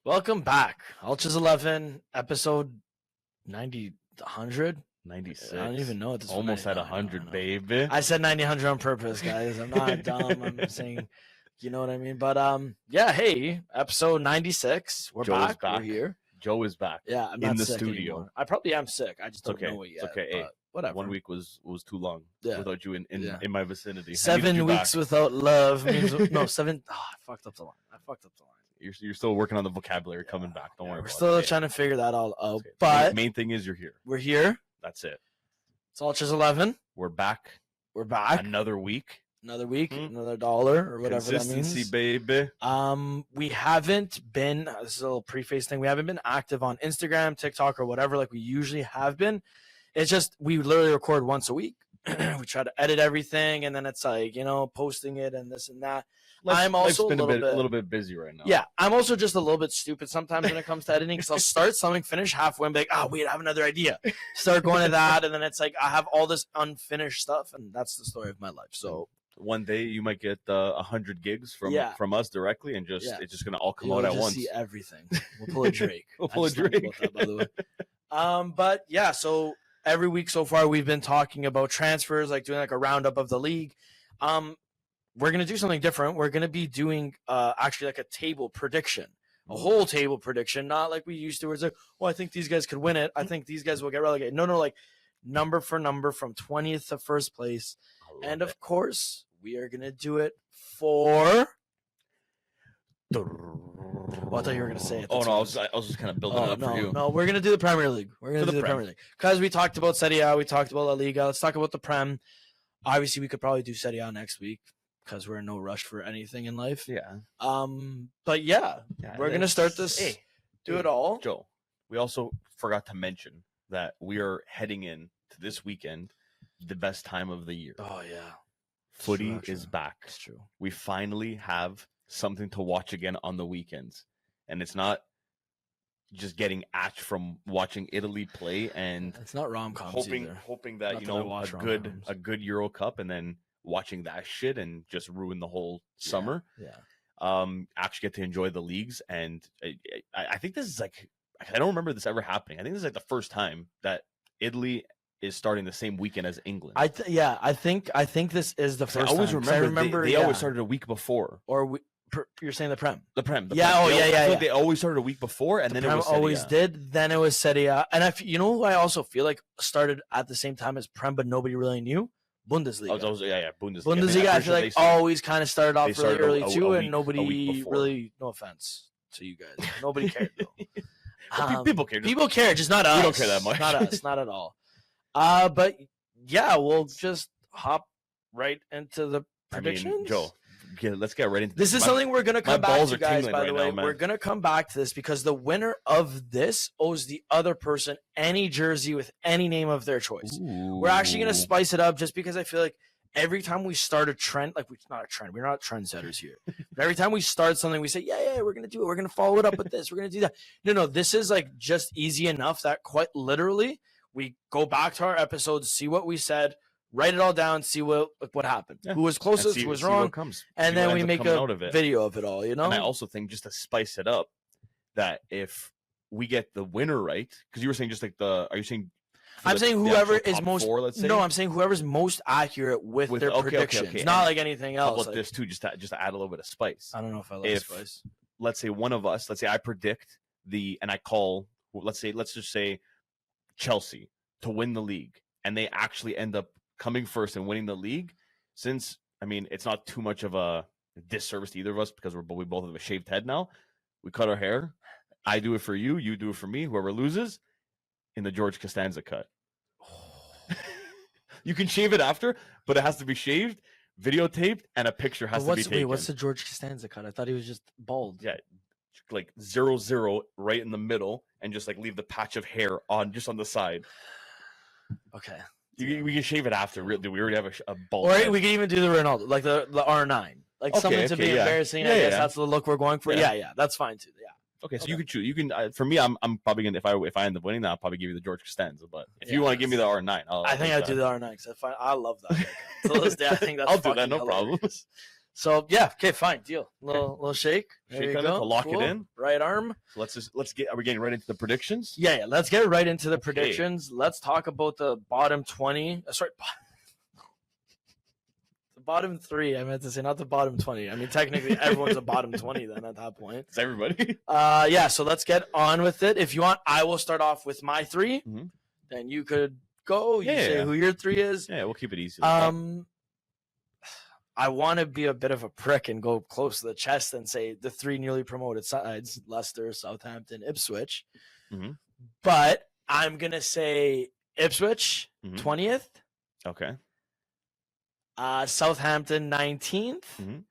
Welcome back. Ultras 11, episode 90, 100? 96. I don't even know what this Almost at 100, baby. I said 90, 100 on purpose, guys. I'm not dumb. I'm saying, you know what I mean? But yeah, hey, episode 96. We're back. We're here. Joe is back. Yeah, I'm in not the sick studio. anymore. I probably am sick. I just don't okay. know it yet. It's okay. Hey, whatever. 1 week was too long without you in my vicinity. 7 weeks without love means no 7. Oh, I fucked up the line. You're still working on the vocabulary coming back. Don't worry. We're still trying to figure that all out. Okay. But main thing is you're here. We're here. That's it. It's Ultras 11. We're back. Another week. Another dollar or whatever that means. Consistency, baby. We haven't been, this is a little preface thing, we haven't been active on Instagram, TikTok, or whatever like we usually have been. It's just, we literally record once a week. We try to edit everything, and then it's like, posting it and this and that. I'm also a little bit busy right now. Yeah, I'm also just a little bit stupid sometimes when it comes to editing, because I'll start something, finish halfway, and be like, oh, wait, I have another idea. Start going to that, and then it's like I have all this unfinished stuff, and that's the story of my life. So one day you might get 100 gigs from us directly, and it's just gonna all come out at once. See everything. We'll pull a Drake. We'll pull a Drake. That, by the way. But yeah, so every week so far we've been talking about transfers, like doing like a roundup of the league. We're gonna do something different. We're gonna be doing actually like a table prediction. A whole table prediction, not like we used to where it's like, oh, I think these guys could win it. I think these guys will get relegated. No, like number for number from 20th to first place. And of course, we are going to do it for... Well, I thought you were going to say it. No, I was just kind of building it up for you. No, we're going to do the Premier League. We're going to do the Premier League. Because we talked about Serie A, we talked about La Liga. Let's talk about the Prem. Obviously, we could probably do Serie A next week, because we're in no rush for anything in life. Yeah. But yeah we're going to start this. Hey, do it all. Joe, we also forgot to mention that we are heading in to this weekend, the best time of the year. Oh, yeah. Footy is back. It's true. We finally have something to watch again on the weekends. And it's not just getting atch from watching Italy play and it's not rom-coms hoping that, a good Euro Cup and then watching that shit and just ruin the whole summer. Yeah. Actually get to enjoy the leagues. And I think this is like, I don't remember this ever happening. I think this is like the first time that Italy is starting the same weekend as England. I think this is the first. I always time. remember they always started a week before. Or you're saying the Prem? The Prem. Yeah. They always started a week before, and then Prem it was Serie A. always did. Then it was Serie A, and you know who I also feel like started at the same time as Prem, but nobody really knew. Bundesliga. Bundesliga. Bundesliga, I feel like always kind of started off really early too, and nobody really. No offense to you guys, nobody cared though. People care. People care, just not us. We don't care that much. Not us, not at all. But yeah, we'll just hop right into the predictions. I mean, Joe, let's get right into this. Is something we're gonna come back to, guys. By the way, now, we're gonna come back to this because the winner of this owes the other person any jersey with any name of their choice. Ooh. We're actually gonna spice it up just because I feel like every time we start a trend, like it's not a trend, we're not trendsetters here. But every time we start something, we say, yeah, we're gonna do it. We're gonna follow it up with this. We're gonna do that. No, this is like just easy enough that quite literally we go back to our episodes, see what we said, write it all down, see what happened, who was closest, who was wrong, and then we make a video of it all. And I also think just to spice it up, that if we get the winner right, because you were saying just like are you saying? I'm saying whoever is most. Let's say? No, I'm saying whoever's most accurate with their predictions, okay. not like anything else. How about this too, just to add a little bit of spice. I don't know if I like spice. Let's say one of us, let's say I predict and I call, let's just say Chelsea to win the league, and they actually end up coming first and winning the league. Since it's not too much of a disservice to either of us because we both have a shaved head now. We cut our hair. I do it for you. You do it for me. Whoever loses in the George Costanza cut. You can shave it after, but it has to be shaved, videotaped, and a picture has to be taken. Wait, what's the George Costanza cut? I thought he was just bald. Yeah, like 0-0 right in the middle, and just like leave the patch of hair on the side. Okay. We can shave it after. We already have a bald. Or head. we can even do the Ronaldo, like the R9, like something to be embarrassing. I guess that's the look we're going for. Yeah, that's fine too. Yeah. Okay, so you can choose. You can. For me, I'm probably gonna if I end up winning, I'll probably give you the George Costanza. But if you want to give me the R9, I think I'd do the R9 because I love that. So I think that's. I'll do that. No problem. So yeah, okay, fine, deal. Little shake. There Shake you on it go. to lock it Cool. in. Right arm. So let's get. Are we getting right into the predictions? Yeah. Let's get right into the Okay. predictions. Let's talk about the bottom 20. Sorry, the bottom 3. I meant to say not the bottom 20. I mean, technically, everyone's a bottom 20 then at that point. It's everybody. Yeah. So let's get on with it. If you want, I will start off with my 3. Mhm. Then you could go. You say Yeah. who your 3 is. Yeah, we'll keep it easy. Like that. I want to be a bit of a prick and go close to the chest and say the 3 newly promoted sides: Leicester, Southampton, Ipswich. Mhm. But I'm gonna say Ipswich Mhm. 20th, Okay. Southampton 19th, Mhm.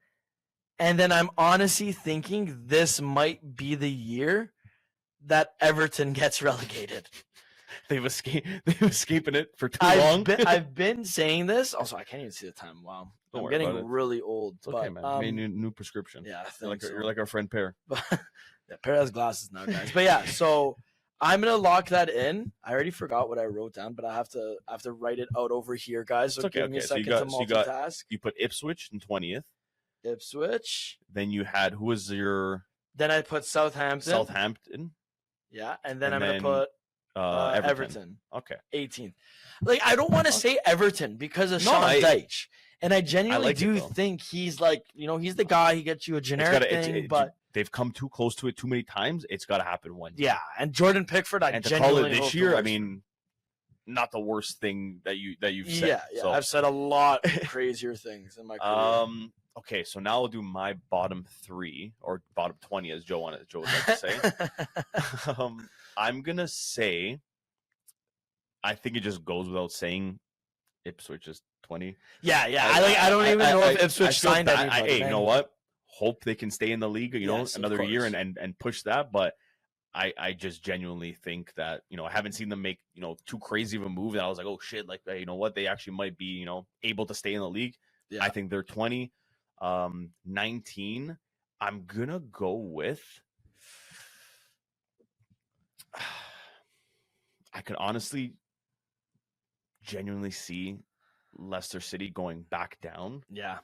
and then I'm honestly thinking this might be the year that Everton gets relegated. They've escaping it for too long. I've been saying this. Also, I can't even see the time. Wow, Don't I'm worry getting about it. really old. It's okay, but, man. Made new prescription. Yeah, You're like our friend Pear. Yeah, Pear has glasses now, guys. But yeah, so I'm gonna lock that in. I already forgot what I wrote down, but I have to write it out over here, guys. So It's okay, give me a okay. So you second got- so to you got- multitask. You put Ipswich in 20th. Ipswich. Then you had who was your Then I put Southampton. Southampton? Yeah, and then And I'm then, gonna put Everton. Everton. Okay. 18th. Like, I don't want to say Everton because of No, Sean I- Dyche. And I genuinely like it, do though. think he's like, he's the guy. He gets you a generic thing, but they've come too close to it too many times. It's got to happen one. yeah. And Jordan Pickford, I And to call genuinely it hope this it year, I works. mean, not the worst thing that you've said. Yeah. So, I've said a lot crazier things in my career. okay, so now I'll do my bottom 3 or bottom 20, as Joe would like to say. I'm gonna say, I think it just goes without saying, Ipswich is 20. yeah. I don't even know if Ipswich feel signed bad. anybody. Hey, you know what? Hope they can stay in the league, Yes, of another year course. and push that. But I just genuinely think that, I haven't seen them make, too crazy of a move. And I was like, oh shit, like, hey, you know what? They actually might be, able to stay in the league. Yeah. I think they're 20. 19, I'm gonna go with, I could honestly genuinely see Leicester City going back down. Yeah.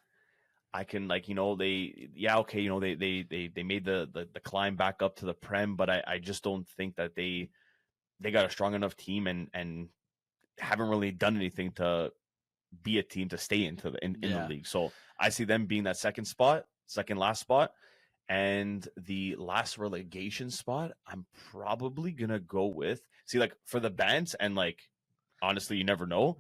I can, like, they made the climb back up to the Prem, but I just don't think that they got a strong enough team and haven't really done anything to be a team to stay in the league. So I see them being that second last spot, and the last relegation spot. I'm probably gonna go with, like, for the bands, and like, honestly, you never know.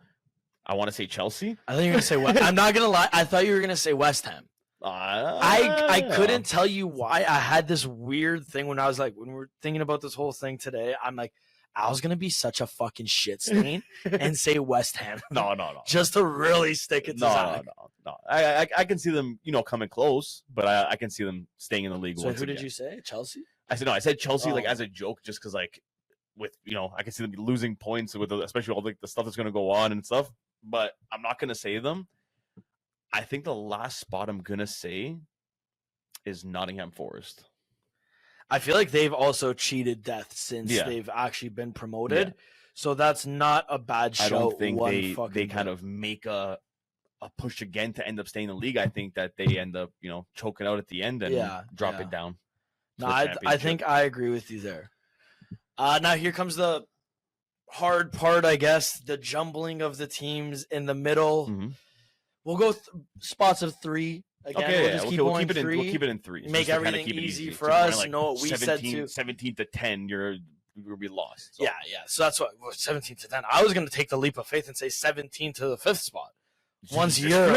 I want to say Chelsea. I think you're gonna say West. I'm not gonna lie. I thought you were gonna say West Ham. I couldn't tell you why. I had this weird thing when we were thinking about this whole thing today. I'm like, I was gonna be such a fucking shit stain and say West Ham. No. Just to really stick it to Zach. No. I can see them, coming close, but I can see them staying in the league. So once who again. did you say? Chelsea? I said Chelsea, like, Oh. as a joke, just because, like, with, I can see them losing points with especially all the stuff that's going to go on and stuff. But I'm not going to say them. I think the last spot I'm going to say is Nottingham Forest. I feel like they've also cheated death since they've actually been promoted. Yeah. So that's not a bad show. I don't think they kind of make a push again to end up staying in the league. I think that they end up, choking out at the end and drop it down. No, I think I agree with you there. Now here comes the hard part, I guess, the jumbling of the teams in the middle. Mm-hmm. We'll go spots of 3 again. Okay, we'll just we'll keep it in 3. Make everything easy for us. Know what we said too. 17 to 10, you're be lost. So. Yeah. So that's what 17 to 10. I was going to take the leap of faith and say 17 to the 5th spot. Once a year.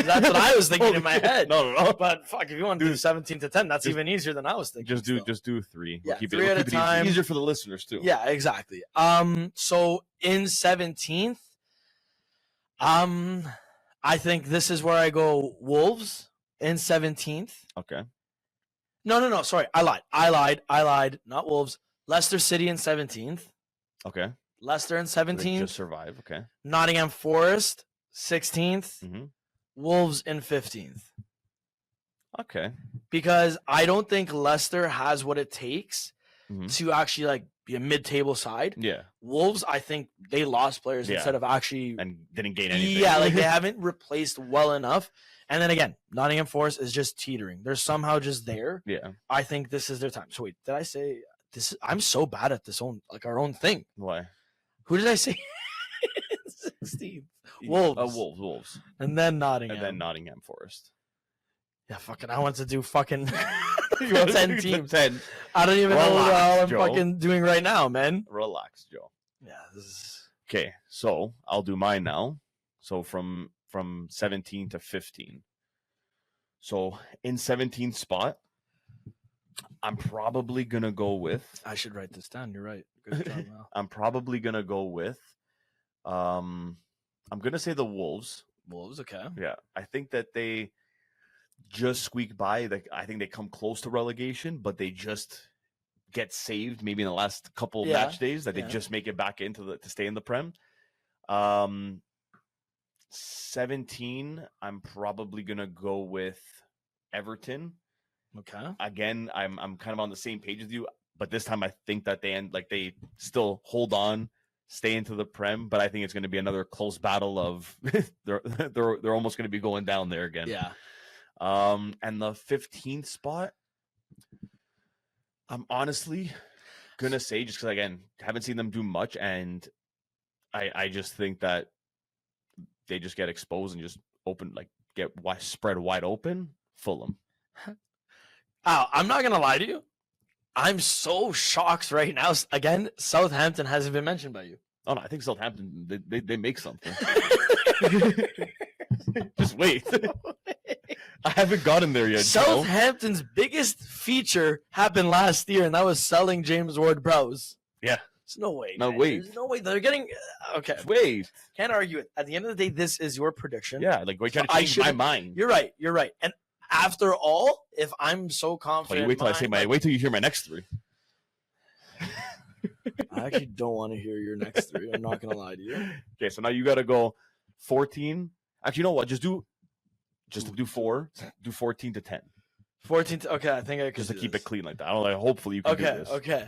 That's what I was thinking in my head. No. But fuck, if you want to do 17 to 10, that's even easier than I was thinking. Just do 3. Yeah, we'll keep 3 at a time. Easier for the listeners too. Yeah, exactly. So in 17th, I think this is where I go Wolves in 17th. Okay. No. Sorry, I lied. Not Wolves. Leicester City in 17th. Okay. Leicester in 17th. Just survive. Okay. Nottingham Forest 16th. Mm-hmm. Wolves in 15th. Okay. Because I don't think Leicester has what it takes to actually be a mid-table side. Yeah. Wolves, I think they lost players Yeah. instead of actually. And didn't gain anything. Yeah, like they haven't replaced well enough. And then again, Nottingham Forest is just teetering. They're somehow just there. Yeah. I think this is their time. So wait, did I say this? I'm so bad at this our own thing. Why? Who did I say? 16th. Wolves. Wolves. And then Nottingham. And then Nottingham Forest. Yeah, fucking. I want to do fucking You want 10 to do teams. 10. I don't even know what the Relax, hell I'm Joe. fucking doing right now, man. Relax, Joe. Yeah, this is. Okay, so I'll do mine now. So from 17 to 15. So in 17th spot, I'm probably gonna go with. I should write this down. You're right. Good job, Mal. I'm probably gonna go with. I'm gonna say the Wolves. Wolves, okay. Yeah, I think that they just squeak by. Like I think they come close to relegation, but they just get saved maybe in the last couple match days that they just make it back into to stay in the Prem. 17, I'm probably gonna go with Everton. Okay. Again, I'm kind of on the same page with you, but this time I think that they still hold on, stay into the Prem, but I think it's going to be another close battle of they're almost going to be going down there again. Yeah. And the 15th spot, I'm honestly gonna say, just because again haven't seen them do much, and I just think that they just get exposed and just spread wide open. Fulham. Oh, I'm not gonna lie to you. I'm so shocked right now. Again, Southampton hasn't been mentioned by you. Oh no, I think Southampton they make something. Just wait. I haven't gotten there yet. Southampton's biggest feature happened last year, and that was selling James Ward-Prowse. Yeah. There's no way. No, man. wait. There's no way. They're getting okay. Wait. Can't argue it. At the end of the day, this is your prediction. Yeah, like wait, trying to change my mind. You're right. You're right. And after all, if I'm so confident, Wait till you hear my next three. I actually don't want to hear your next three. I'm not gonna lie to you. Okay, so now you got to go 14. Actually, you know what? Just do 4. Do 14 to 10. 14th. Okay, I think I could Just to do keep this. it clean like that. I don't know. Hopefully you can do this. Okay.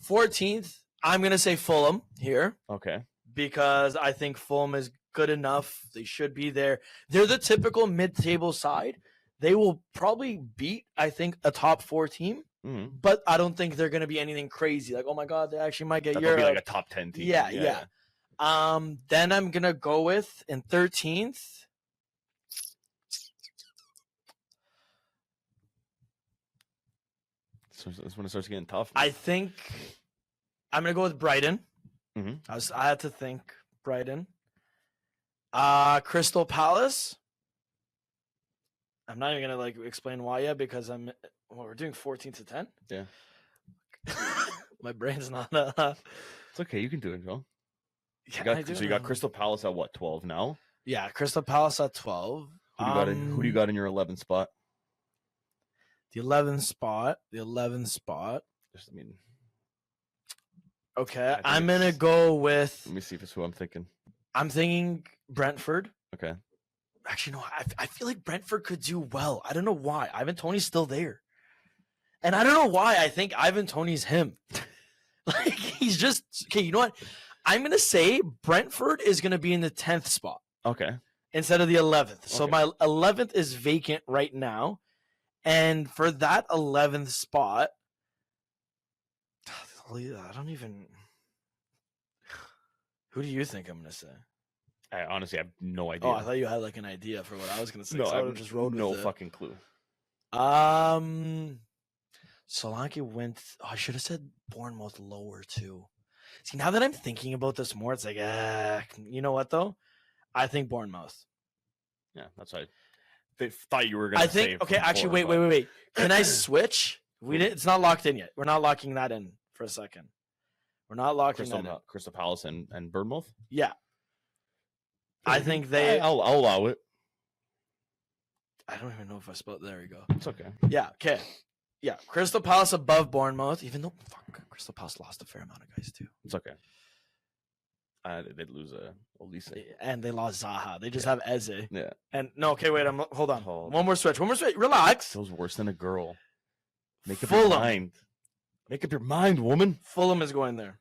14th. I'm gonna say Fulham here Okay. because I think Fulham is good enough. They should be there. They're the typical mid-table side. They will probably beat, I think, a top 4 team, but I don't think they're going to be anything crazy. Like, oh my God, they actually might get Europe. Be like a top 10 team. Yeah. Then I'm going to go with in 13th. So this one starts getting tough. I think I'm going to go with Brighton. Mm-hmm. I had to think Brighton. Crystal Palace. I'm not even gonna explain why yet because we're doing 14 to 10. Yeah. My brain's not. It's okay. You can do it, Joe. Yeah, you got Crystal Palace at what, 12 now? Yeah, Crystal Palace at 12. Who do you got in your 11th spot? The 11th spot. Okay, I'm gonna go with. Let me see if it's who I'm thinking. I'm thinking Brentford. Okay. Actually, no. I feel like Brentford could do well. I don't know why. Ivan Toney's still there, and I don't know why. I think Ivan Toney's him. He's just okay. You know what? I'm gonna say Brentford is gonna be in the 10th spot. Okay. Instead of the 11th. So Okay. my 11th is vacant right now, and for that 11th spot, I don't even. Who do you think I'm gonna say? I honestly have no idea. Oh, I thought you had an idea for what I was gonna say. No, so I I would have just rolled no with it. fucking clue. Solanke went. Oh, I should have said Bournemouth lower too. See, now that I'm thinking about this more, it's you know what though? I think Bournemouth. Yeah, that's right. They thought you were gonna. I think. Okay, actually, wait. Can I switch? It's not locked in yet. We're not locking that in for a second. We're not locking that in. Crystal Palace and Bournemouth. Yeah. I think they. I'll allow it. I don't even know if I spelled. There we go. It's okay. Yeah. Okay. Yeah. Crystal Palace above Bournemouth, even though Crystal Palace lost a fair amount of guys too. It's okay. They'd lose OLISE. And they lost Zaha. They just have Eze. Yeah. And no. Okay. Wait. Hold on. One more switch. Relax. Feels worse than a girl. Make up Fulham. your mind. Make up your mind, woman. Fulham is going there.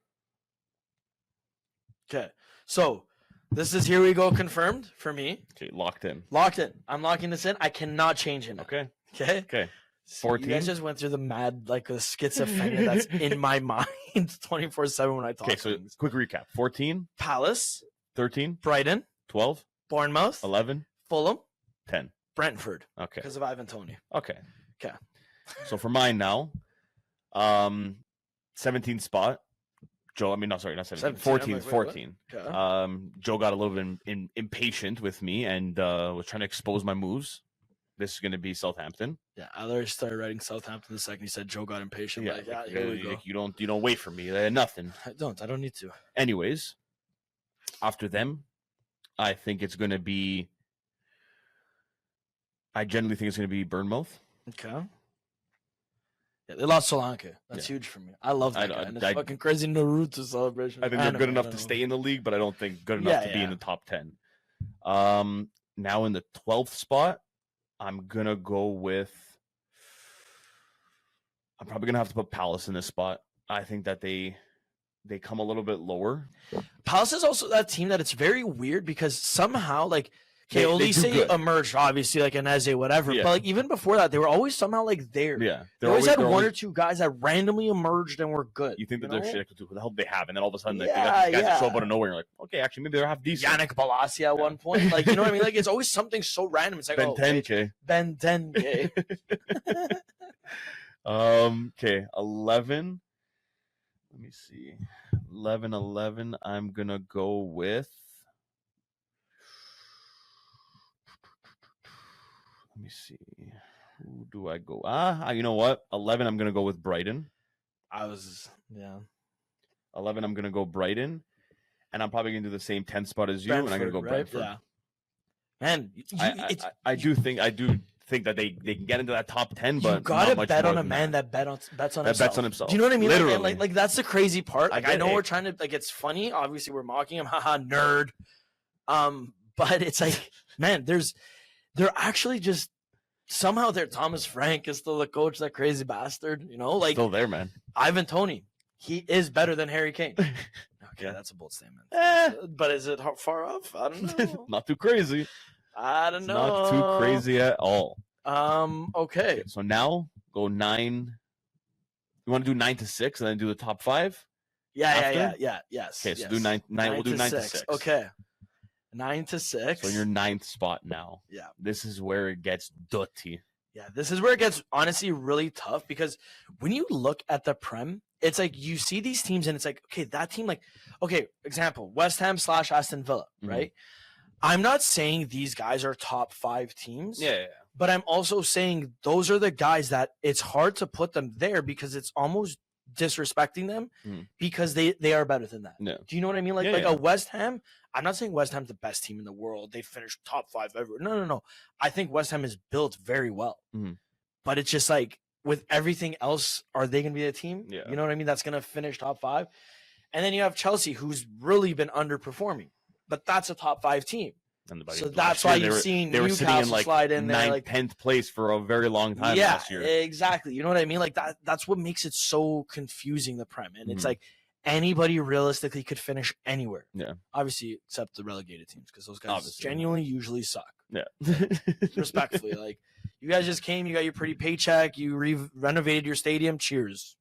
Okay. So this is here we go confirmed for me. Okay, locked in. Locked in. I'm locking this in. I cannot change it now. Okay. Okay. Okay. So 14? you guys just went through the mad, like the schizophrenia that's in my mind 24/7 when I talk. Okay, so things. quick recap. 14, Palace, 13, Brighton, 12, Bournemouth, 11, Fulham, 10. Brentford. Okay. Because of Ivan Toney. Okay. Okay. So for mine now, 17th spot. Joe, not 17. 14. I'm like, wait, 14. Okay. Joe got a little bit impatient with me and was trying to expose my moves. This is going to be Southampton. Yeah, I literally started writing Southampton the second you said Joe got impatient. Yeah, Like, here we go. you don't wait for me. Nothing. I don't need to. Anyways, after them, I think it's going to be. I generally think it's going to be Bournemouth. Okay. Yeah, they lost Solanke. That's huge for me. I love that guy. And it's fucking crazy Naruto celebration. I think they're good enough to stay in the league, but I don't think good enough to be in the top 10. Now in the 12th spot, I'm gonna go with. I'm probably gonna have to put Palace in this spot. I think that they come a little bit lower. Palace is also that team that it's very weird because somehow like They do OLISE good. emerged, obviously, like an Eze, whatever. Yeah. But like even before that, they were always somehow like there. Yeah, They always had they're one or always- two guys that randomly emerged and were good. You think that know? they're shit? Who the hell do they have? And then all of a sudden, they Yeah, got these guys that show yeah. up out of nowhere. And you're like, okay, actually, maybe they're half decent. Yannick Bolasie at one point. Like, you know what I mean? Like, it's always something so random. It's like, Ben oh, 10K. Ben 10K. Okay, 11. Let me see. 11. I'm gonna go with. Let me see. Who do I go? You know what? 11. I'm gonna go with Brighton. Yeah. 11. I'm gonna go Brighton, and I'm probably gonna do the same 10th spot as you, and I'm gonna go right? Brentford. Yeah. Man, I do think that they can get into that top 10, but you gotta not much bet more on a than man that bets on bets himself. on himself. Do you know what I mean? Literally. Like that's the crazy part. Like I know get it. we're trying to like it's funny. Obviously, we're mocking him, haha, nerd. But it's like, man, they're actually just somehow they're Thomas Frank is still the coach, that crazy bastard. You know, like Still there, man. Ivan Toney, he is better than Harry Kane. Okay, Yeah. that's a bold statement. Eh, But is it far off? I don't know. not too crazy. I don't know. Not too crazy at all. Okay. So now go 9. You want to do 9 to 6 and then do the top 5? Yeah. Yes. Okay, so yes. do 9. We'll do 9 to 6. Okay. 9 to 6. So in your 9th spot now. Yeah. This is where it gets dirty. Yeah, this is where it gets honestly really tough because when you look at the Prem, it's like you see these teams and it's like, okay, that team, like, okay, example, West Ham / Aston Villa, right? I'm not saying these guys are top 5 teams. Yeah. But I'm also saying those are the guys that it's hard to put them there because it's almost disrespecting them because they are better than that. No. Do you know what I mean? Like Yeah. a West Ham, I'm not saying West Ham's the best team in the world. They finished top 5 ever. No. I think West Ham is built very well. But it's just like with everything else, are they going to be a team? Yeah. You know what I mean? That's going to finish top 5. And then you have Chelsea, who's really been underperforming. But that's a top 5 team. So that's why you've seen Newcastle slide in there, 9th, like 10th place for a very long time last year. Exactly. You know what I mean? Like that's what makes it so confusing, the Prem. And it's like anybody realistically could finish anywhere. Yeah. Obviously, except the relegated teams, because those guys Obviously. genuinely usually suck. Yeah. Respectfully, like you guys just came, you got your pretty paycheck, you renovated your stadium. Cheers.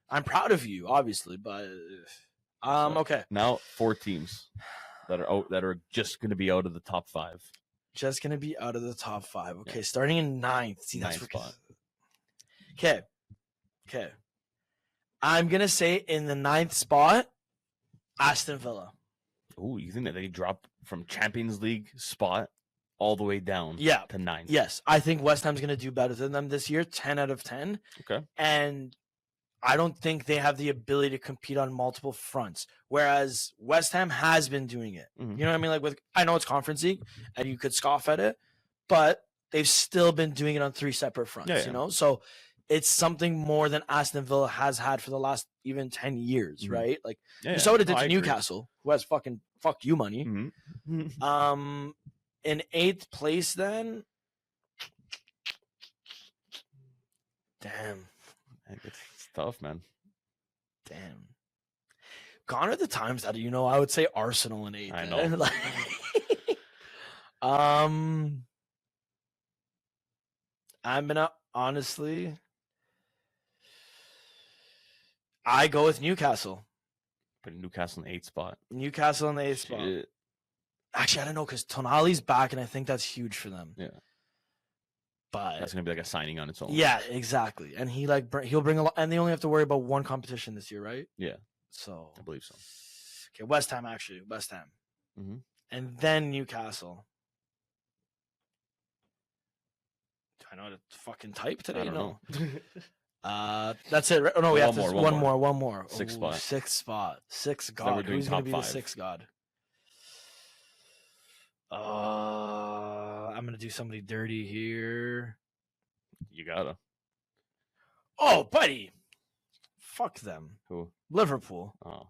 I'm proud of you, obviously, but okay. Now 4 teams that are just going to be out of the top 5. Just gonna be out of the top 5. Okay, starting in 9th. See, that's 9th what. spot. Okay. I'm gonna say in the 9th spot, Aston Villa. Oh, you think that they dropped from Champions League spot all the way down to 9? Yes, I think West Ham's gonna do better than them this year. 10 out of 10. Okay. And I don't think they have the ability to compete on multiple fronts, whereas West Ham has been doing it. You know what I mean? Like I know it's Conference League, and you could scoff at it, but they've still been doing it on 3 separate fronts. Yeah. You know, so it's something more than Aston Villa has had for the last even 10 years, right? Like you saw what it did to Newcastle, who has fucking fuck you money. In 8th place, then. Damn. It's tough, man. Damn. Gone are the times that I would say Arsenal in 8th. I know. I'm gonna honestly. I go with Newcastle. Putting Newcastle in the 8th spot. Newcastle in the 8th spot. Actually, I don't know because Tonali's back, and I think that's huge for them. Yeah. But that's gonna be like a signing on its own. Yeah, exactly. And he'll bring a lot, and they only have to worry about one competition this year, right? Yeah. So I believe so. Okay, West Ham actually, West Ham, and then Newcastle. Do I know how to fucking type today? I don't know. That's it. Right? Oh, no, we have to one more. Sixth Ooh, spot. Sixth spot. Sixth So then we're god. doing Who's gonna top be five. the sixth god? I'm gonna do somebody dirty here. You gotta. Oh, buddy. Fuck them. Who? Liverpool. Oh.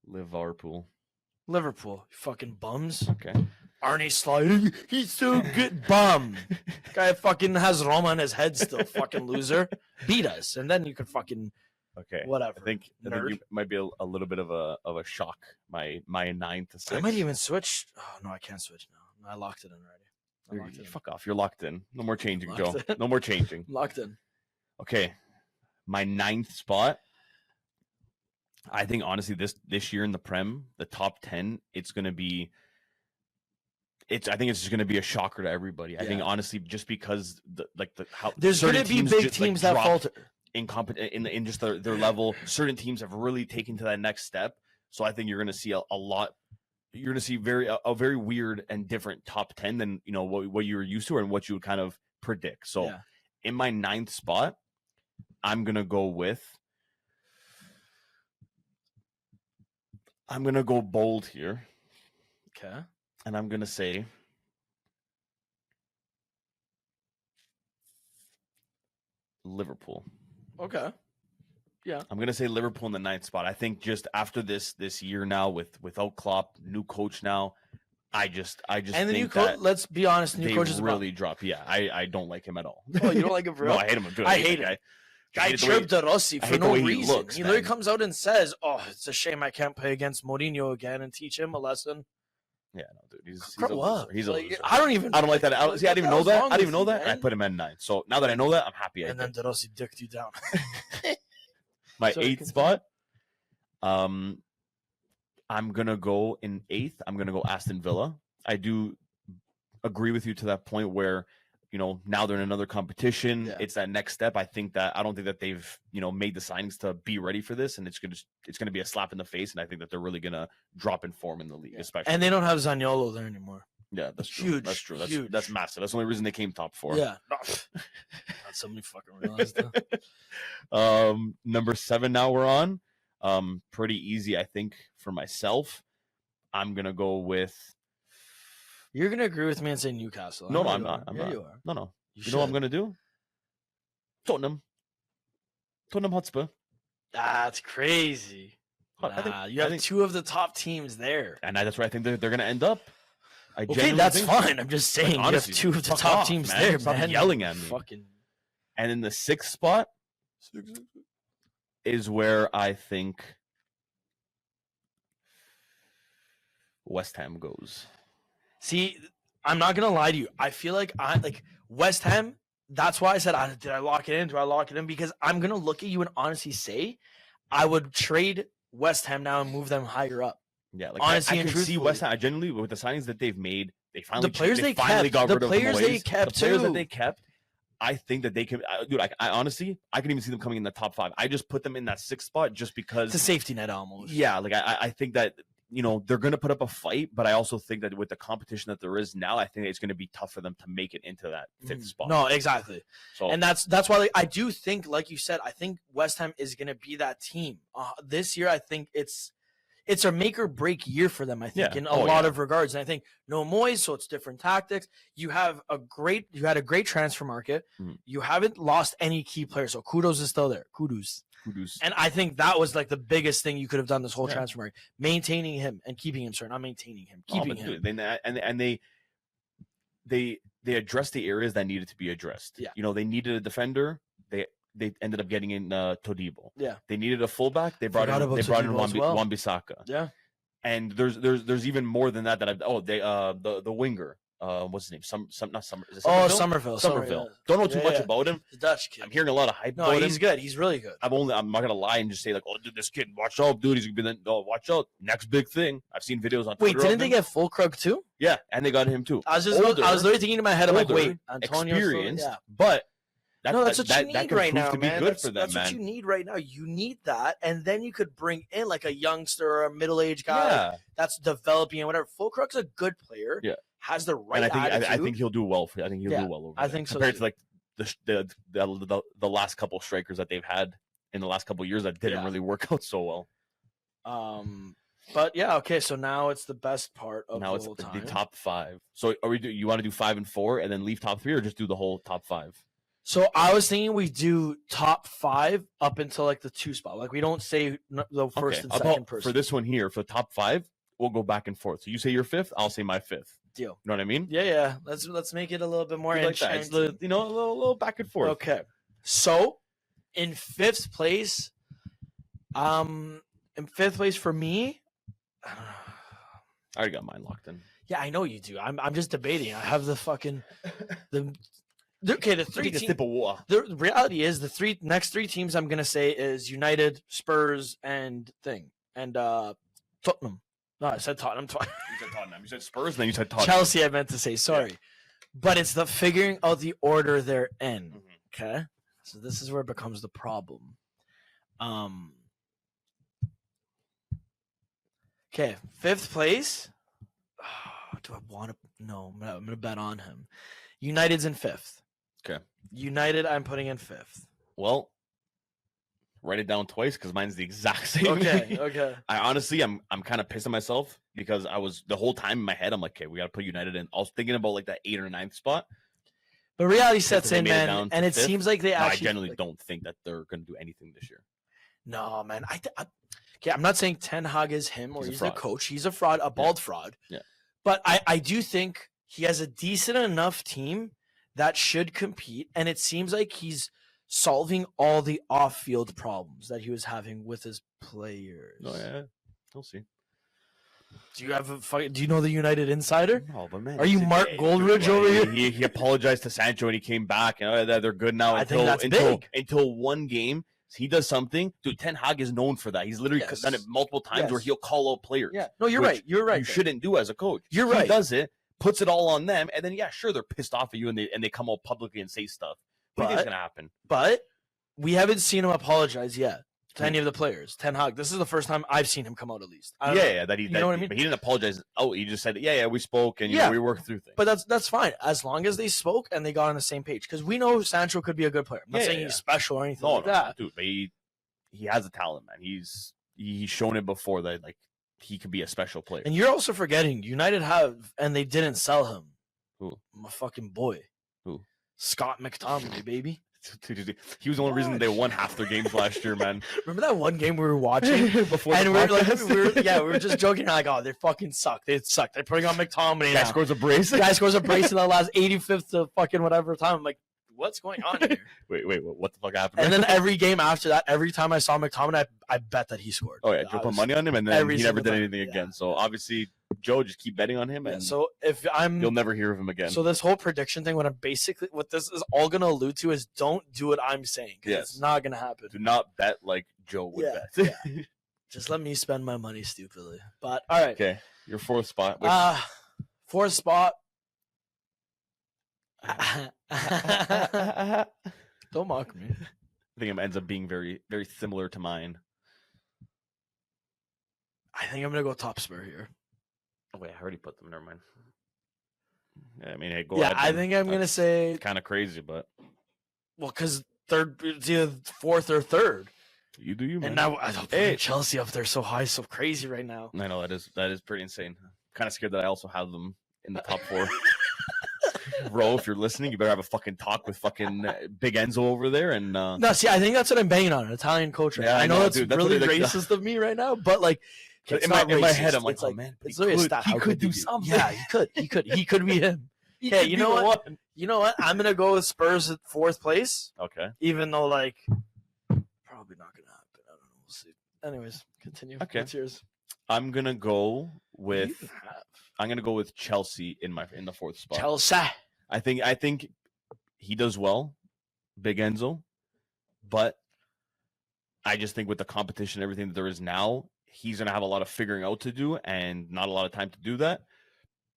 Liverpool. Liverpool. Fucking bums. Okay. Arnie sliding. He's so good. Bum. Guy fucking has Roma on his head still. Fucking loser. Beat us. And then you could fucking Okay. whatever. I think you might be a little bit of a shock. My 9 to 6. I might even switch. Oh no, I can't switch now. I locked it in already. Fuck off. You're locked in. No more changing, Joe. Locked in. No more changing. Locked in. Okay. My 9th spot. I think honestly this year in the Prem, the top 10, it's gonna be. I think it's just going to be a shocker to everybody. Yeah. I think honestly, just because how there's going to be big teams that falter in just their level. Certain teams have really taken to that next step. So I think you're going to see a lot. You're going to see a very weird and different top 10 than what you were used to and what you would kind of predict. So in my 9th spot, I'm going to go bold here. Okay. And I'm going to say Liverpool. Okay. Yeah. I'm going to say Liverpool in the 9th spot. I think just after this year now without Klopp, new coach now, I just and the think new coach, let's be honest, new coach is really dropped. Yeah, I don't like him at all. Oh, you don't like him for real? No, I hate him. I hate him. Guy chirped De Rossi for no reason. He literally comes out and says, "Oh, it's a shame I can't play against Mourinho again and teach him a lesson." Yeah, no, dude. He's a loser. I don't like that. I didn't even know that. I didn't even know that. And I put him at 9. So now that I know that, I'm happy. And then De Rossi dicked you down. My 8th spot. I'm gonna go in 8th. I'm gonna go Aston Villa. I do agree with you to that point where now they're in another competition. Yeah. It's that next step. I don't think that they've made the signings to be ready for this, and it's gonna be a slap in the face. And I think that they're really gonna drop in form in the league, especially. And they don't have Zaniolo there anymore. Yeah, that's true. Huge. That's true. Huge. That's massive. That's the only reason they came top 4. Yeah. Somebody fucking realized that. Number 7 now we're on. Pretty easy, I think, for myself. I'm gonna go with. You're gonna agree with me and say Newcastle. No, I'm not. I'm not. You are. No. You know what I'm gonna do? Tottenham Hotspur. That's crazy. You have 2 of the top teams there, and that's where I think they're gonna end up. Okay, that's fine. I'm just saying, honestly, you have 2 of the top teams man. there. Stop yelling at me. Fucking. And in the 6th spot is where I think West Ham goes. See, I'm not gonna lie to you. I feel like West Ham. That's why I said, did I lock it in? Do I lock it in? Because I'm gonna look at you and honestly say, I would trade West Ham now and move them higher up. Yeah, like honestly, I can see West Ham. I genuinely, with the signings that they've made, they finally got rid of the players they kept. The players that they kept. I think that they can, dude. I honestly, I can even see them coming in the top 5. I just put them in that 6th spot just because it's a safety net almost. Yeah, like I think that they're going to put up a fight, but I also think that with the competition that there is now, I think it's going to be tough for them to make it into that 5th spot. No, exactly. So, and that's why I do think, like you said, I think West Ham is going to be that team this year. I think it's a make or break year for them. I think in a lot of regards, and I think no Moyes, so it's different tactics. You had a great transfer market. You haven't lost any key players, so kudos is still there. Kudos. And I think that was like the biggest thing you could have done this whole transfer market, maintaining him and keeping him. Sorry, not maintaining him, keeping him. They addressed the areas that needed to be addressed. Yeah. They needed a defender. They they ended up getting in Todibo. Yeah. They needed a fullback. They brought in Todibo as well. Wan-Bissaka. Yeah. And there's even more than that. The winger. What's his name? Not Summer. Is it Somerville. Somerville. Don't know too much about him. The Dutch kid. I'm hearing a lot of hype No, about him. he's good. He's really good. I'm not gonna lie and just say like, oh, dude, this kid, watch out, dude. He's gonna be watch out. Next big thing. I've seen videos on Wait, Twitter. didn't they get Fulkrug too? Yeah, and they got him too. I was literally thinking in my head, I'm like, wait, Antonio, experienced, but that's what you need right now, man. Good for them, that's what you need right now. You need that, and then you could bring in like a youngster or a middle-aged guy that's developing and whatever. Fulkrug's a good player. Yeah. Has the right attitude. I think he'll do well. I think he'll do well over there. I think so compared too. to like the last couple strikers that they've had in the last couple of years that didn't really work out so well. But yeah, okay. So now it's the best part of now the whole time. The top 5. So you want to do 5 and 4 and then leave top 3, or just do the whole top 5? So I was thinking we do top 5 up until like the 2 spot. Like we don't say the first and second person. For this one here, for the top 5, we'll go back and forth. So you say your 5th, I'll say my 5th. Deal. You know what I mean? Yeah. Let's make it a little bit more interesting. Like that. It's a little back and forth. Okay. So in 5th place, for me, I don't know. I already got mine locked in. Yeah, I know you do. I'm just debating. I have the 3 teams. The reality is the next 3 teams I'm gonna say is United, Spurs, and Tottenham. No, I said Tottenham twice. You said Tottenham. You said Spurs, and then you said Tottenham. Chelsea, I meant to say. Sorry. Yeah. But it's the figuring out the order they're in. Mm-hmm. Okay? So this is where it becomes the problem. Okay, 5th place. Do I want to? No, I'm going to bet on him. United's in 5th. Okay. United, I'm putting in 5th. Well, write it down twice because mine's the exact same. Okay. I honestly, I'm kind of pissed at myself because I was the whole time in my head. I'm like, okay, we got to put United in. I was thinking about like that 8th or 9th spot. But reality sets in, man, and it 5th. Seems like they actually. I generally don't think that they're going to do anything this year. No, man. Okay, I'm not saying Ten Hag is him or he's the coach. He's a fraud, a bald fraud. Yeah. But I do think he has a decent enough team that should compete, and it seems like he's solving all the off-field problems that he was having with his players. Oh yeah, we'll see. Do you know the United insider? No, but man, are you Mark Goldridge over here? He apologized to Sancho and he came back and they're good now. I think that's big. Until one game he does something. Dude, Ten Hag is known for that. He's literally done it multiple times where he'll call out players. Yeah, no, you're right. You're right. You shouldn't do as a coach. You're right. He does it, puts it all on them, and then sure, they're pissed off at you and they come out publicly and say stuff. What do you think's gonna happen? But we haven't seen him apologize yet to any of the players. Ten Hag. This is the first time I've seen him come out, at least. You know what I mean? But he didn't apologize. Oh, he just said, we spoke and we worked through things. But that's fine as long as they spoke and they got on the same page. Because we know Sancho could be a good player. I'm not saying he's special or anything like that. Dude, but he has a talent, man. He's shown it before that he could be a special player. And you're also forgetting United have, and they didn't sell him. Who? My fucking boy. Who? Scott McTominay, baby. He was the only reason they won half their games last year, man. Remember that one game we were watching before, and we were just joking like, oh, they fucking suck. They suck. They're putting on McTominay. Guy scores a brace. Guy scores a brace in the last 85th to fucking whatever time. I'm like, what's going on here? Wait, what the fuck happened? And then every game after that, every time I saw McTominay, I bet that he scored. Oh yeah, you put money on him, and then he never did anything again. So obviously, Joe, just keep betting on him, and so you'll never hear of him again. So this whole prediction thing, what this is all gonna allude to is don't do what I'm saying. Yes, it's not gonna happen. Do not bet like Joe would bet. Just let me spend my money stupidly. But all right, okay, your 4th spot. 4th spot. Don't mock me. I think it ends up being very, very similar to mine. I think I'm gonna go top spur here. Oh wait, I already put them. Never mind. Yeah, I mean, hey, go ahead. Yeah, I think I'm gonna say kind of crazy, but because it's either 4th or 3rd. You do you, man. And now I don't put Chelsea up there so high, so crazy right now. I know that is pretty insane. I'm kind of scared that I also have them in the top 4. Bro, if you're listening, you better have a fucking talk with fucking Big Enzo over there. And no, see, I think that's what I'm banging on, an Italian coach. Right? Yeah, I know that's really racist of me right now, but like in my head, I'm like, oh man, it's he could do something. Yeah, he could be him. He Okay, could you be know the what? one. You know what? I'm gonna go with Spurs at 4th place, Okay. even though like probably not gonna happen. I don't know. We'll see. Anyways, continue. Okay. What's yours? I'm gonna go What do you with even have? I'm gonna go with Chelsea in the 4th spot. Chelsea. I think he does well, Big Enzo, but I just think with the competition, everything that there is now, he's gonna have a lot of figuring out to do and not a lot of time to do that.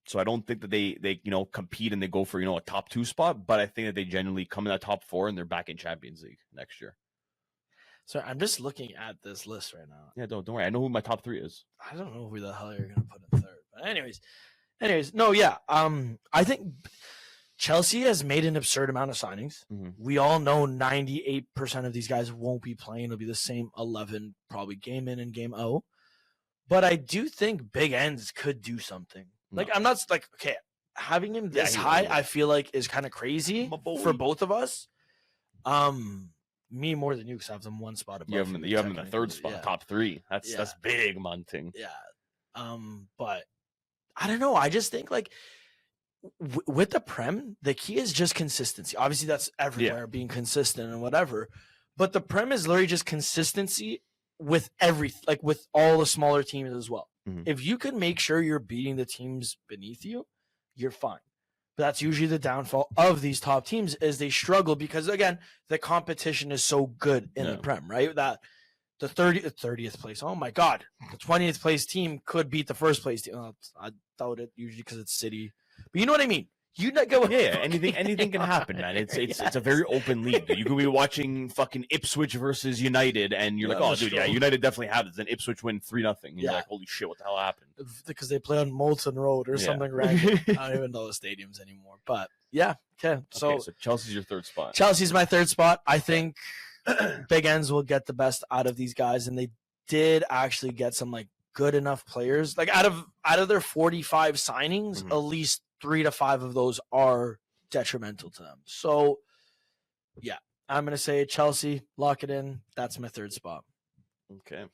So I don't think that they compete and they go for a top 2 spot, but I think that they genuinely come in that top 4 and they're back in Champions League next year. Sorry, I'm just looking at this list right now. Yeah, don't worry. I know who my top 3 is. I don't know who the hell you're gonna put in 3rd. But anyways, no, yeah. I think Chelsea has made an absurd amount of signings. Mm-hmm. We all know 98% of these guys won't be playing. It'll be the same 11, probably game in and game out. But I do think Big Ends could do something. Like, I'm not like, okay, having him this high, I feel like is kind of crazy for both of us. Me more than you, because I have them 1 spot above. You have him in the 3rd spot, top 3. That's big, Monting. Yeah. But I don't know. I just think like with the Prem, the key is just consistency. Obviously, that's everywhere, being consistent and whatever. But the Prem is literally just consistency with with all the smaller teams as well. Mm-hmm. If you can make sure you're beating the teams beneath you, you're fine. But that's usually the downfall of these top teams is they struggle because, again, the competition is so good in the Prem, right? That the 30th place, oh my God, the 20th place team could beat the 1st place team. I doubt it usually because it's City. But you know what I mean? You not go. Yeah, anything can happen, man. It's a very open league. You could be watching fucking Ipswich versus United, and you're like, oh, dude, yeah, United definitely have it. Then Ipswich win 3-0. You're like, holy shit, what the hell happened? Because they play on Moulton Road or something random. I don't even know the stadiums anymore. But yeah, okay. So Chelsea's your 3rd spot. Chelsea's my 3rd spot. I think Big Ends will get the best out of these guys, and they did actually get some like good enough players. Like out of their 45 signings, at least 3 to 5 of those are detrimental to them. So, yeah, I'm going to say Chelsea, lock it in. That's my 3rd spot. Okay.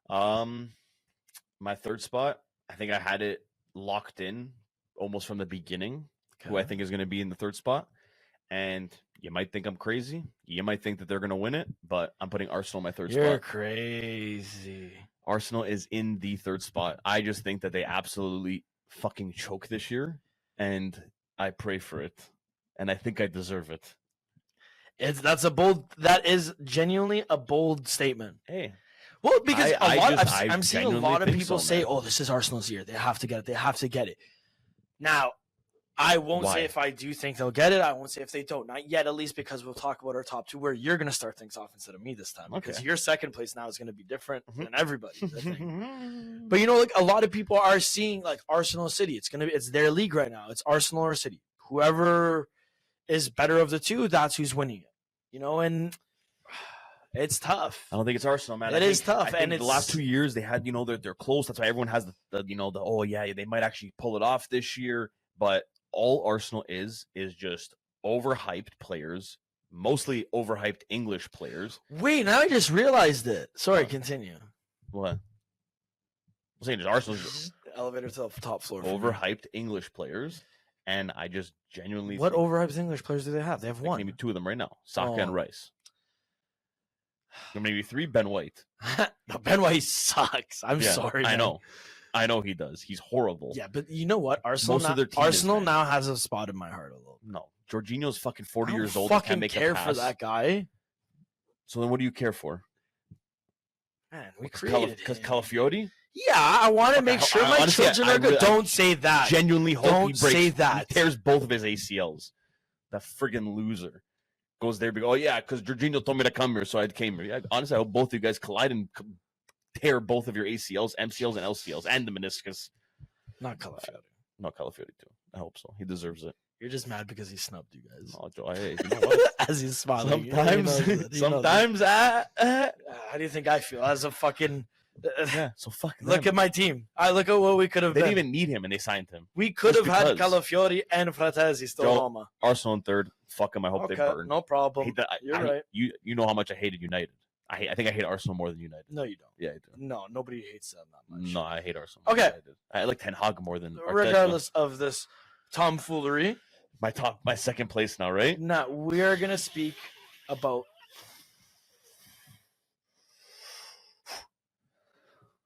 My 3rd spot, I think I had it locked in almost from the beginning, who I think is going to be in the 3rd spot. And you might think I'm crazy. You might think that they're going to win it, but I'm putting Arsenal in my 3rd spot. You're crazy. Arsenal is in the 3rd spot. I just think that they absolutely fucking choke this year, and I pray for it, and I think I deserve it. That is genuinely a bold statement. Hey, well, because I'm seeing a lot of people say, man. "Oh, this is Arsenal's year. They have to get it. They have to get it." Now, I won't say if I do think they'll get it. I won't say if they don't. Not yet, at least, because we'll talk about our top 2, where you're going to start things off instead of me this time. Because your 2nd place now is going to be different than everybody's, I think. But like a lot of people are seeing like Arsenal City. It's their league right now. It's Arsenal or City. Whoever is better of the 2, that's who's winning it. And it's tough. I don't think it's Arsenal, man. It is tough, and the last 2 years they had, they're close. That's why everyone has they might actually pull it off this year. But all Arsenal is just overhyped players, mostly overhyped English players. Wait, now I just realized it. Sorry, continue. What? I'm saying just Arsenal's elevator to the top floor. Overhyped English players, and I just genuinely. What overhyped English players do they have? They have one. Maybe 2 of them right now: Saka and Rice. Or maybe 3. Ben White. No, Ben White sucks. I'm sorry. I know. I know he does. He's horrible. Yeah, but you know what? Arsenal now has a spot in my heart a little. No, Jorginho's fucking 40 years old. Fucking can't make care a pass. for that guy. So then, what do you care for? Man, we created because Calafiori. Yeah, I want to make sure my children are good. Don't say that. Genuinely hope Don't he breaks. Say that. He tears both of his ACLs. That friggin' loser goes there. Oh yeah, because Jorginho told me to come here, so I came here. Yeah, honestly, I hope both of you guys collide and tear both of your ACLs, MCLs, and LCLs, and the meniscus. Not Calafiori. Not Calafiori too. I hope so. He deserves it. You're just mad because he snubbed you guys. Oh, Joe, you know what? As he's smiling. Sometimes, how do you think I feel as a fucking? Yeah. So fucking. Look at my team. I look at what we could have. They been. didn't even need him, and they signed him. We could have had Calafiori and Fratesi still. Roma. Arsenal in 3rd. Fuck him. I hope they burn. No problem. You're right. You know how much I hated United. I think I hate Arsenal more than United. No, you don't. Yeah, I do. No, nobody hates them that much. No, I hate Arsenal. Okay. I like Ten Hag more than. Regardless of this, tomfoolery. My second place now, right? Now we are gonna speak about.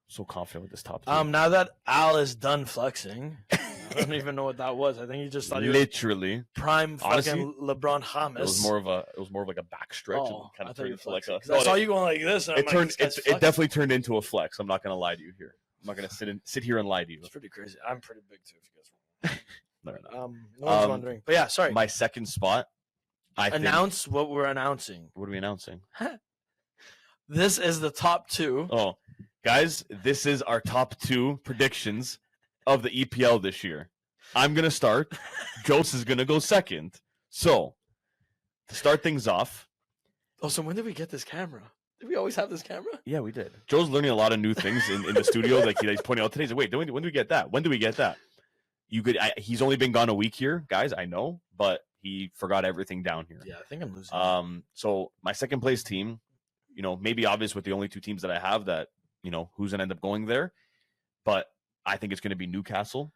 So confident with this top three. Now that Al is done flexing, I don't even know what that was. I think he just thought he was Literally, prime fucking Honestly, LeBron James. it was more of like a back stretch. Oh, and kind I of thought you turned were into like a. flexing, 'cause I No, saw you going like this. And it I'm like, turned. this guy's It flexing. definitely turned into a flex. I'm not gonna lie to you here. I'm not gonna sit here and lie to you. It's pretty crazy. I'm pretty big too. If you guys No, want. No one's wondering. But yeah, sorry. My second spot. Announce what we're announcing. What are we announcing? This is the top two. Oh, guys, this is our top 2 predictions of the EPL this year. I'm gonna start. Jose is gonna go second. So, to start things off. Oh, so when did we get this camera? Did we always have this camera? Yeah, we did. Joe's learning a lot of new things in the studio. Like he's pointing out today. He's like, wait, when do we get that? When do we get that? He's only been gone a week here, guys. I know, but he forgot everything down here. Yeah, I think I'm losing. So my second place team, maybe obvious with the only 2 teams that I have that, who's gonna end up going there, but I think it's gonna be Newcastle.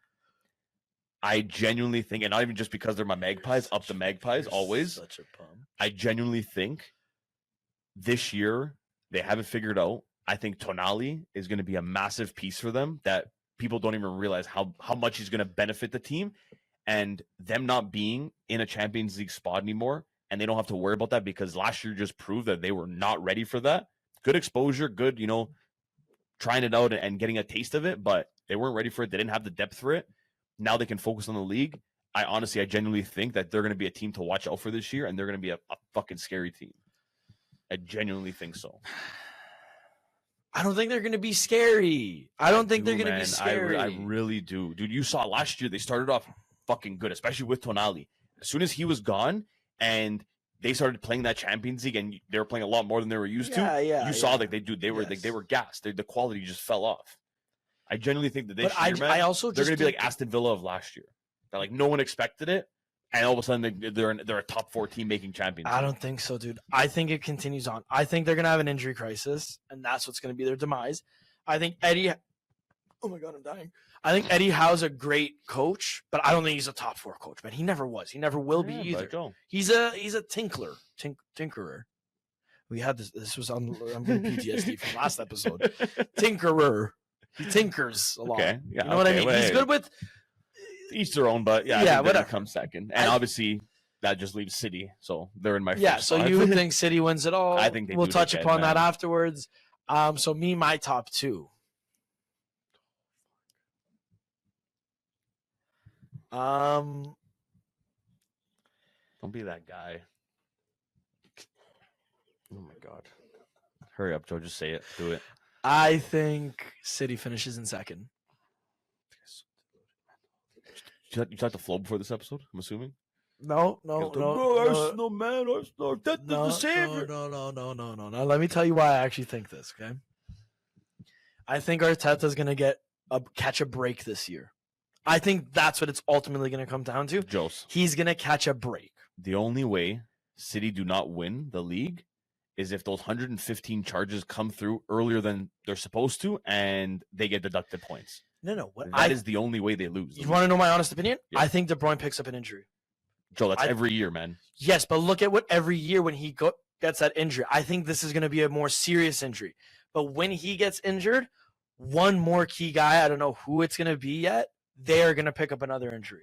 I genuinely think, and not even just because they're my Magpies, up the Magpies always. Such a bum. I genuinely think this year they have it figured out. I think Tonali is going to be a massive piece for them that people don't even realize how much he's going to benefit the team, and them not being in a Champions League spot anymore, and they don't have to worry about that because last year just proved that they were not ready for that. Good exposure, good, trying it out and getting a taste of it, but they weren't ready for it. They didn't have the depth for it. Now they can focus on the league. I genuinely think that they're going to be a team to watch out for this year, and they're going to be a fucking scary team. I genuinely think so. I don't think they're going to be scary. I don't think they're going to be Man, scary. I really do. Dude, you saw last year they started off fucking good, especially with Tonali. As soon as he was gone and they started playing that Champions League and they were playing a lot more than they were used to, you saw like they were gassed. The quality just fell off. I genuinely think that this year, man, I also they're going to be like think Aston Villa of last year. That like no one expected it, and all of a sudden they're a top 4 team making Champions League. I don't think so, dude. I think it continues on. I think they're going to have an injury crisis, and that's what's going to be their demise. I think Eddie. Oh my God, I'm dying. I think Eddie Howe's a great coach, but I don't think he's a top 4 coach. Man, he never was. He never will be either. He's a tinkerer. We had this. This was on. I'm getting PTSD from last episode. Tinkerer. He tinkers a lot. Okay, yeah, you know what I mean? He's good with each their own, but I think whatever comes second. And obviously that just leaves City, so they're in my first so spot. You think City wins it all? I think we'll touch upon that afterwards. So my top 2. Don't be that guy. Oh my God. Hurry up, Joe. Just say it. Do it. I think City finishes in second. You talked to Flo before this episode, I'm assuming? No. Arsenal, man. Arsenal. That's the savior. No. Let me tell you why I actually think this, okay? I think Arteta's going to catch a break this year. I think that's what it's ultimately going to come down to. Jose. He's going to catch a break. The only way City do not win the league is if those 115 charges come through earlier than they're supposed to and they get deducted points. No. That is the only way they lose. You want to know my honest opinion? Yeah. I think De Bruyne picks up an injury. Joe, that's every year, man. Yes, but look at what every year when he gets that injury. I think this is going to be a more serious injury. But when he gets injured, one more key guy, I don't know who it's going to be yet, they're going to pick up another injury.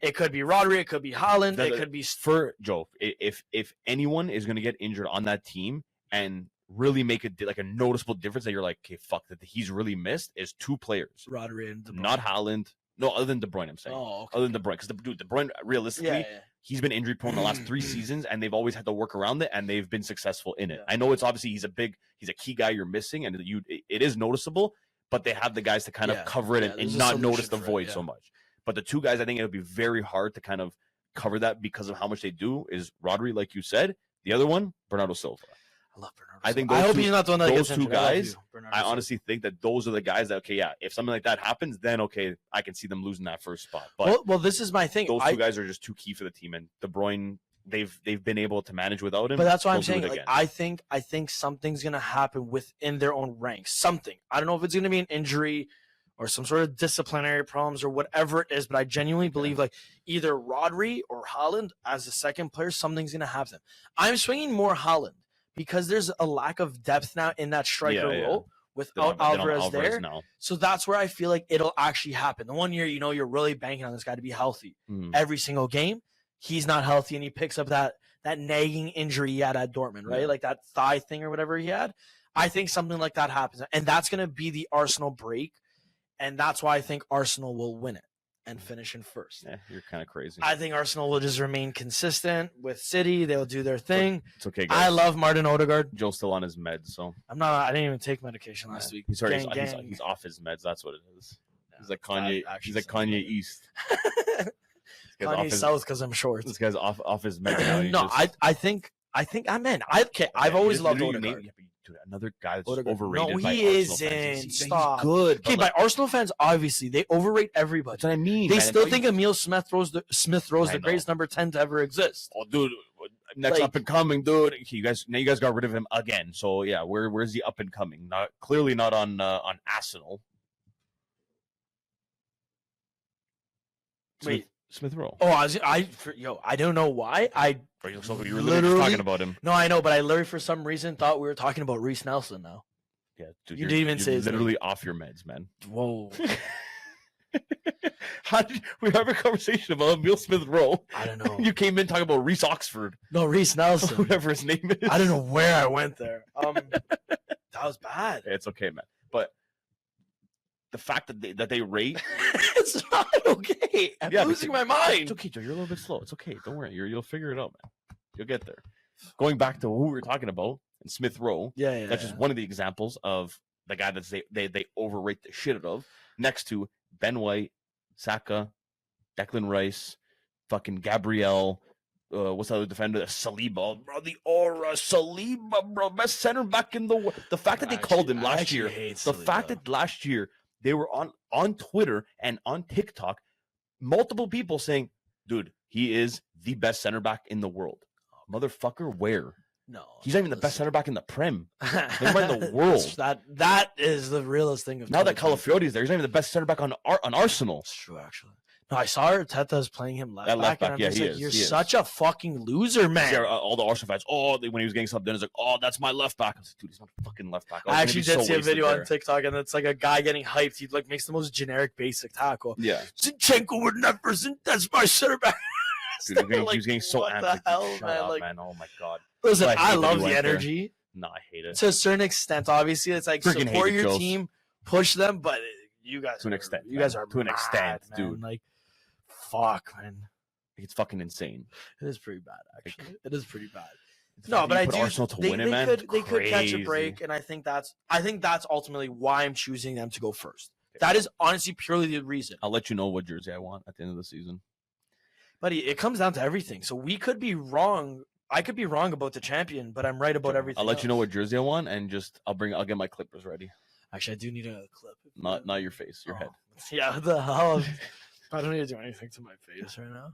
It could be Rodri, it could be Haaland, it could be for Joe. If anyone is going to get injured on that team and really make a noticeable difference that you're like, okay, fuck, that he's really missed, is 2 players. Rodri and De Bruyne. Not Haaland. No, other than De De saying. Oh, okay. Other than De Bruyne, because De Bruyne, realistically, he's been injury prone the last 3 seasons, and they've always had to work around it, and they've been successful in it. I know it's obviously he's a key guy you're missing, and it is noticeable, but they have the guys to kind of cover it and not notice the void so much. But the 2 guys, I think it'll be very hard to kind of cover that because of how much they do is Rodri, like you said. The other one, Bernardo Silva. I love Bernardo. I think I hope he's not the one that gets those 2 guys. I Silva. honestly think that those are the guys that if something like that happens, then I can see them losing that first spot. But well, this is my thing. Those 2 guys are just too key for the team, and De Bruyne, they've been able to manage without him. But that's why I'm saying. Like, I think something's gonna happen within their own ranks. Something. I don't know if it's gonna be an injury or some sort of disciplinary problems or whatever it is. But I genuinely believe like either Rodri or Haaland as a second player, something's going to happen. I'm swinging more Haaland because there's a lack of depth now in that striker role without Alvarez there. Now. So that's where I feel like it'll actually happen. The 1 year, you're really banking on this guy to be healthy every single game. He's not healthy, and he picks up that nagging injury he had at Dortmund, right? Like that thigh thing or whatever he had. I think something like that happens, and that's going to be the Arsenal break, and that's why I think Arsenal will win it and finish in first. Yeah, you're kind of crazy. I think Arsenal will just remain consistent with City. They'll do their thing. It's okay, guys. I love Martin Odegaard. Joe's still on his meds, so I didn't even take medication last week. He's off his meds. That's what it is. He's like Kanye. He's like Kanye East. Kanye South because I'm short. This guy's off his meds now. No, I think I'm in. I've always loved Odegaard. Dude, another guy that's Odegaard. overrated. No, by he Arsenal isn't. Fans. Stop. He's good. Okay, by Arsenal fans, obviously they overrate everybody. That's what I mean. They still think Emile Smith Rowe's the greatest number 10 to ever exist. Oh, dude, next up and coming, dude. You guys got rid of him again. So yeah, where's the up and coming? Clearly not on Arsenal. Wait. Smith Rowe. Oh, I don't know why. You were literally talking about him. No, I know, but I literally for some reason thought we were talking about Reece Nelson now. Yeah, dude, you didn't even say his literally name. off your meds, man. Whoa. How did we have a conversation about Emile Smith Rowe? I don't know. You came in talking about Reece Oxford. No, Reece Nelson. Whatever his name is. I don't know where I went there. That was bad. It's okay, man. But the fact that they rate it's not okay. I'm losing my mind. It's okay, Joe. You're a little bit slow. It's okay. Don't worry. You'll figure it out, man. You'll get there. Going back to who we were talking about and Smith Rowe. Yeah. That's just one of the examples of the guy that they overrate the shit out of. Next to Ben White, Saka, Declan Rice, fucking Gabriel. What's the other defender? Saliba, bro. The aura, Saliba, bro. Best center back in the world. The fact that they called him last year. The fact that last year they were on Twitter and on TikTok, multiple people saying, "Dude, he is the best center back in the world." Motherfucker, where? No, he's not even the best center back in the Prem. Never mind the world. That is the realest thing of now that Calafiori is there. He's not even the best center back on Arsenal. It's true, actually. No, I saw Arteta's playing him left back. And I'm yeah, just he like, is. You're such a fucking loser, man. Yeah, all the Arsenal fans. When he was getting subbed in, it's like, oh, that's my left back. I was like, dude, he's not a fucking left back. I actually did see a video on TikTok, and it's like a guy getting hyped. He like makes the most generic, basic tackle. Yeah, Zinchenko would never. That's my center back. Dude, he was getting so amped. What the hell, Shut man? Up, man. Oh my god. Listen, I love the energy. No, I hate it. To a certain extent, obviously, it's like support your team, push them, but you guys to an extent. You guys are to an extent, man. Dude. Like, fuck, man. It's fucking insane. It is pretty bad, actually. It is pretty bad. No, but I do. Arsenal to win it, man. They could catch a break, and I think that's ultimately why I'm choosing them to go first. Okay. That is honestly purely the reason. I'll let you know what jersey I want at the end of the season. Buddy, it comes down to everything. So we could be wrong. I could be wrong about the champion, but I'm right about everything. I'll let you know what jersey I want, and I'll get my clippers ready. Actually, I do need a clip. Not your face, your head. Yeah, what the hell? I don't need to do anything to my face right now.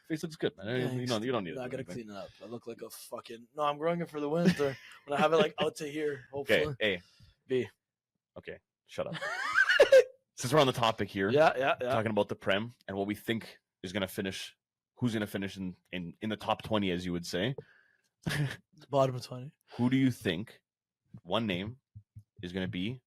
Face looks good, man. You don't need it. I gotta clean it up. I look like a fucking. No, I'm growing it for the winter. When I have it like out to here, hopefully. Okay, A. B. Okay, shut up. Since we're on the topic here, yeah, talking about the Prem and what we think is gonna finish, who's gonna finish in the top 20, as you would say. Bottom of 20. Who do you think? One name is gonna be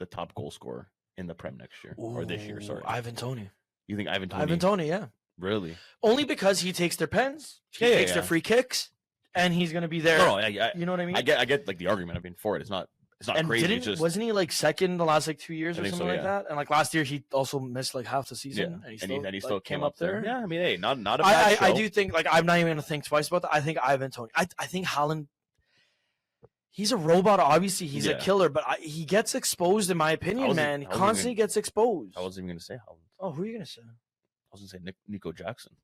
the top goal scorer in the Prem next year or this year? Sorry, Ivan Toney. You think Ivan Toney? Ivan Toney, yeah. Really? Only because he takes their pens, he takes their free kicks, and he's going to be there. No, you know what I mean? I get like the argument. I mean, for it, it's not and crazy. Wasn't he like second the last like 2 years or something like that? And like last year, he also missed like half the season, and he still came up there. Yeah, I mean, hey, not a bad show. I do think like I'm not even going to think twice about that. I think Ivan Toney. I think Haaland. He's a robot, obviously. He's a killer, but he gets exposed, in my opinion, man. He constantly gets exposed. I wasn't even going to say Haaland. Oh, who are you going to say? I was going to say Nico Jackson.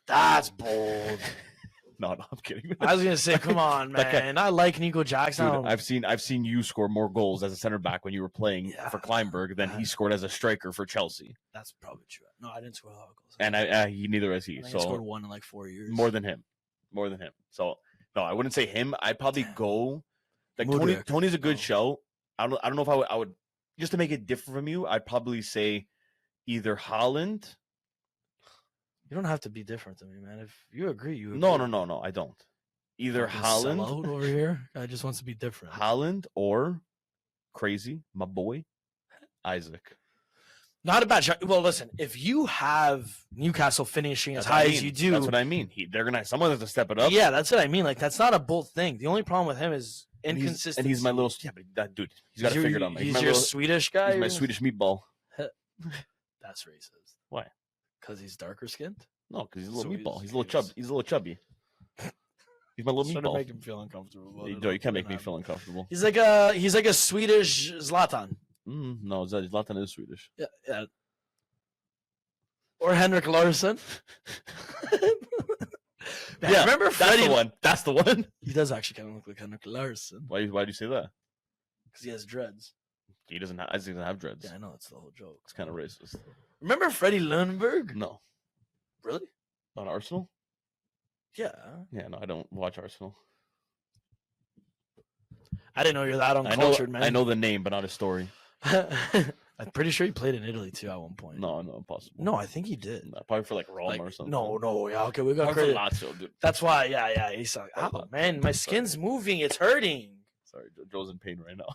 That's bold. No, I'm kidding. I was going to say, come on, man. I like Nico Jackson. Dude, I've seen you score more goals as a center back when you were playing for Kleinberg than he scored as a striker for Chelsea. That's probably true. No, I didn't score a lot of goals. And neither has he. I scored one in like 4 years. More than him. So... No, I wouldn't say him. I'd probably go like Tony's a good show. I don't know if I would just to make it different from you, I'd probably say either Haaland. You don't have to be different than me, man. If you agree, you agree. No, I don't. Either Fucking Haaland, sellout over here. I just wants to be different. Haaland, or crazy, my boy, Isaac. Not a bad shot. Well, listen, if you have Newcastle finishing as high as you do, that's what I mean. Someone has to step it up. Yeah, that's what I mean. Like, that's not a bold thing. The only problem with him is And inconsistency. he's my little, but that dude, he's got to figure it out. He's your Swedish guy. He's my Swedish meatball. That's racist. Why? Because he's darker skinned. No, because he's a little Swedish meatball. He's a little chubby. He's a little chubby. He's my little Trying to meatball. make him feel uncomfortable. You can't make me feel uncomfortable. He's like a Swedish Zlatan. No, Zlatan is Swedish. Yeah. Or Henrik Larsson. Man, Yeah, remember Freddie? That's the one. He does actually kind of look like Henrik Larsson Why do you say that? because he has dreads. He doesn't have dreads. Yeah, I know that's the whole joke. It's kind of racist. Remember Freddie Lundberg? No, Really? on Arsenal. Yeah. Yeah, no, I don't watch Arsenal. I didn't know you're that uncultured, man. I know the name, but not his story. I'm pretty sure he played in Italy too at one point. No, impossible. No, I think he did. No, probably for like Roma or something. No, yeah, okay, we got Probably for credit. Lazio, dude. That's why, yeah. He's like, oh man, my skin's moving, it's hurting. Sorry, Joe's in pain right now.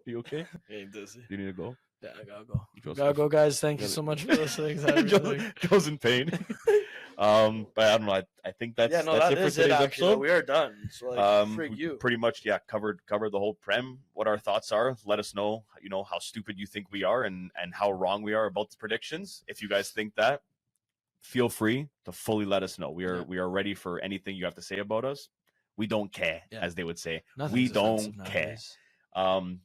You okay? Hey, dizzy. You need to go. Yeah, I gotta go. Joe's Gotta go, guys. Thank you so much for listening. Joe's in pain. But I don't know. I think that's it for today's episode. We are done. So like, frig we you. pretty much covered the whole prem. What our thoughts are. Let us know. How stupid you think we are and how wrong we are about the predictions. If you guys think that, feel free to fully let us know. We are ready for anything you have to say about us. We don't care, as they would say. We don't care.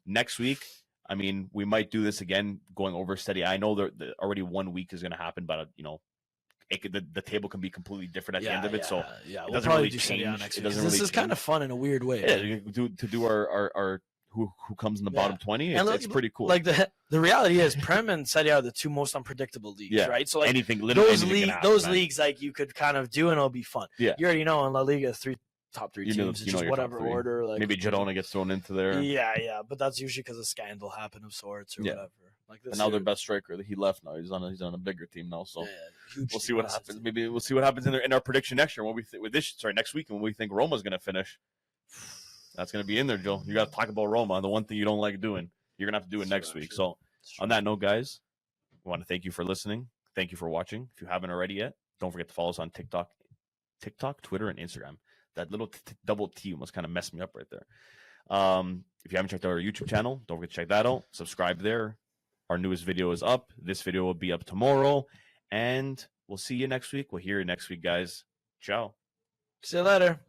Next week, I mean, we might do this again, going over steady. I know that already 1 week is going to happen, but the table can be completely different at the end of it. So yeah, it we'll doesn't probably really do change. next It week. doesn't This really is kind of fun in a weird way. Yeah, to do our who comes in the bottom 20. It's pretty cool. Like the reality is, Prem and Serie A are the two most unpredictable leagues, right? So like those leagues, like you could kind of do and it'll be fun. Yeah, you already know in La Liga, top three teams, it's just whatever order. Like maybe Girona gets thrown into there. Yeah, but that's usually because a scandal happened of sorts or whatever. Like this. And now their best striker, he left. Now he's on a bigger team now. So we'll see what happens. Team. Maybe we'll see what happens in our prediction next year. Next week, when we think Roma's going to finish. That's going to be in there, Joe. You got to talk about Roma. The one thing you don't like doing, you're going to have to do it next week. So on that note, guys, we want to thank you for listening. Thank you for watching. If you haven't already yet, don't forget to follow us on TikTok, Twitter, and Instagram. That little double T almost kind of messed me up right there. If you haven't checked out our YouTube channel, don't forget to check that out. Subscribe there. Our newest video is up. This video will be up tomorrow. And we'll see you next week. We'll hear you next week, guys. Ciao. See you later.